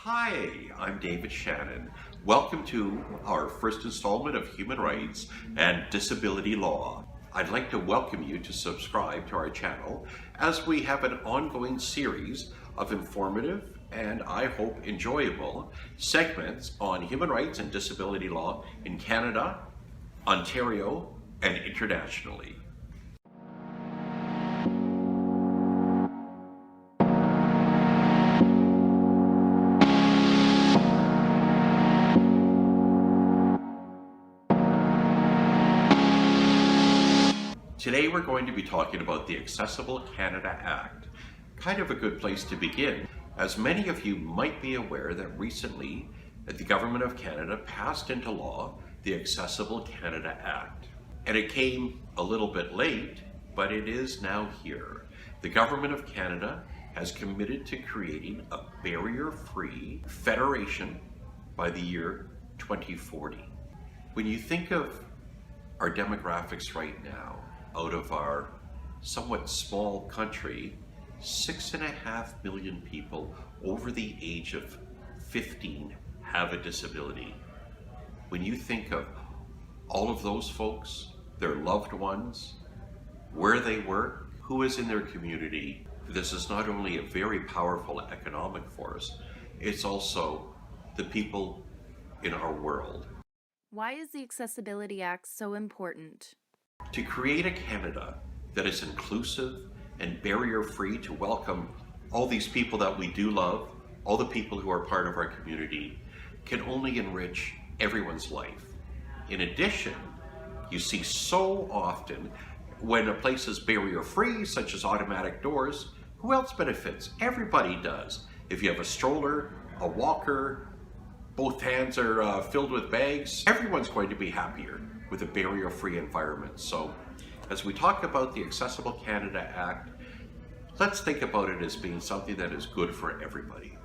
Hi, I'm David Shannon. Welcome to our first installment of Human Rights and Disability Law. I'd like to welcome you to subscribe to our channel as we have an ongoing series of informative and I hope enjoyable segments on human rights and disability law in Canada, Ontario, and internationally. Today we're going to be talking about the Accessible Canada Act. Kind of a good place to begin, as many of you might be aware that recently the Government of Canada passed into law the Accessible Canada Act. And it came a little bit late, but it is now here. The Government of Canada has committed to creating a barrier-free federation by the year 2040. When you think of our demographics right now, out of our somewhat small country, 6.5 million people over the age of 15 have a disability. When you think of all of those folks, their loved ones, where they work, who is in their community, this is not only a very powerful economic force, it's also the people in our world. Why is the Accessibility Act so important? To create a Canada that is inclusive and barrier-free to welcome all these people that we do love, all the people who are part of our community, can only enrich everyone's life. In addition, you see so often when a place is barrier-free, such as automatic doors, who else benefits? Everybody does. If you have a stroller, a walker, both hands are filled with bags, everyone's going to be happier with a barrier-free environment. So as we talk about the Accessible Canada Act, let's think about it as being something that is good for everybody.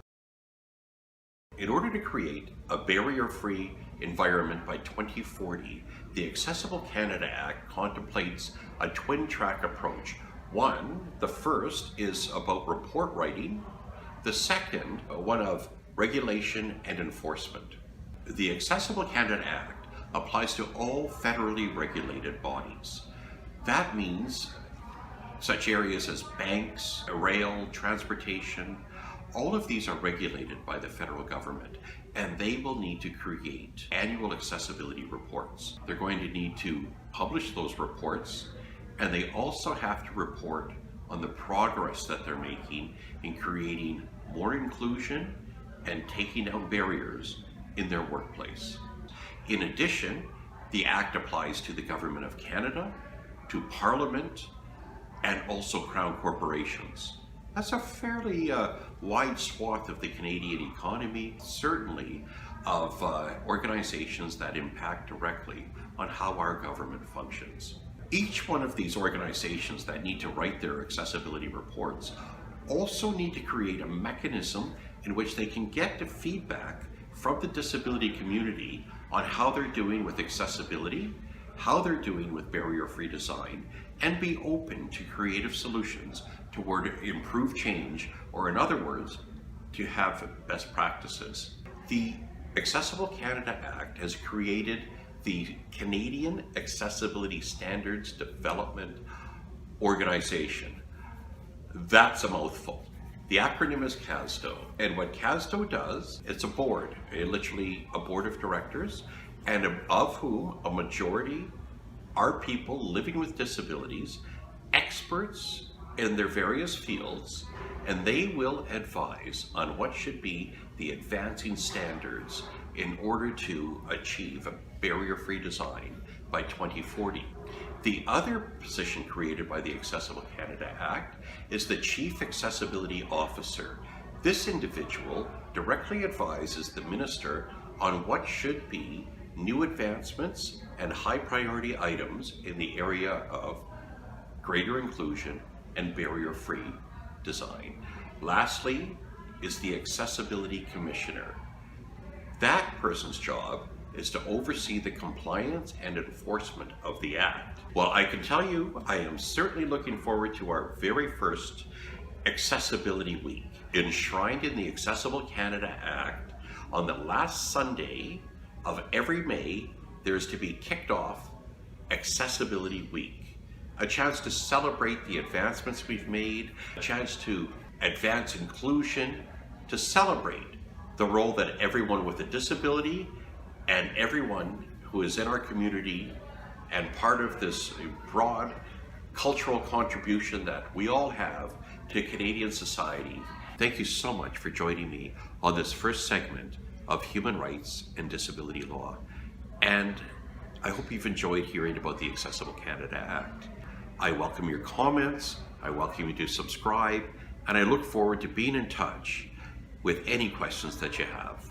In order to create a barrier-free environment by 2040, the Accessible Canada Act contemplates a twin-track approach. The first is about report writing. The second, one of regulation and enforcement. The Accessible Canada Act applies to all federally regulated bodies. That means such areas as banks, rail, transportation, all of these are regulated by the federal government, and they will need to create annual accessibility reports. They're going to need to publish those reports, and they also have to report on the progress that they're making in creating more inclusion and taking down barriers in their workplace. In addition, the Act applies to the Government of Canada, to Parliament, and also Crown corporations. That's a fairly wide swath of the Canadian economy, certainly of organizations that impact directly on how our government functions. Each one of these organizations that need to write their accessibility reports also need to create a mechanism in which they can get the feedback from the disability community on how they're doing with accessibility, how they're doing with barrier-free design, and be open to creative solutions toward improved change, or in other words, to have best practices. The Accessible Canada Act has created the Canadian Accessibility Standards Development Organization. That's a mouthful. The acronym is CASDO, and what CASDO does, it's a board, literally a board of directors, and of whom a majority are people living with disabilities, experts in their various fields, and they will advise on what should be the advancing standards in order to achieve a barrier-free design by 2040. The other position created by the Accessible Canada Act is the Chief Accessibility Officer. This individual directly advises the Minister on what should be new advancements and high priority items in the area of greater inclusion and barrier-free design. Lastly is the Accessibility Commissioner. That person's job is to oversee the compliance and enforcement of the Act. Well, I can tell you, I am certainly looking forward to our very first Accessibility Week, enshrined in the Accessible Canada Act. On the last Sunday of every May, there's to be kicked off Accessibility Week, a chance to celebrate the advancements we've made, a chance to advance inclusion, to celebrate the role that everyone with a disability and everyone who is in our community and part of this broad cultural contribution that we all have to Canadian society. Thank you so much for joining me on this first segment of Human Rights and Disability Law. And I hope you've enjoyed hearing about the Accessible Canada Act. I welcome your comments, I welcome you to subscribe, and I look forward to being in touch with any questions that you have.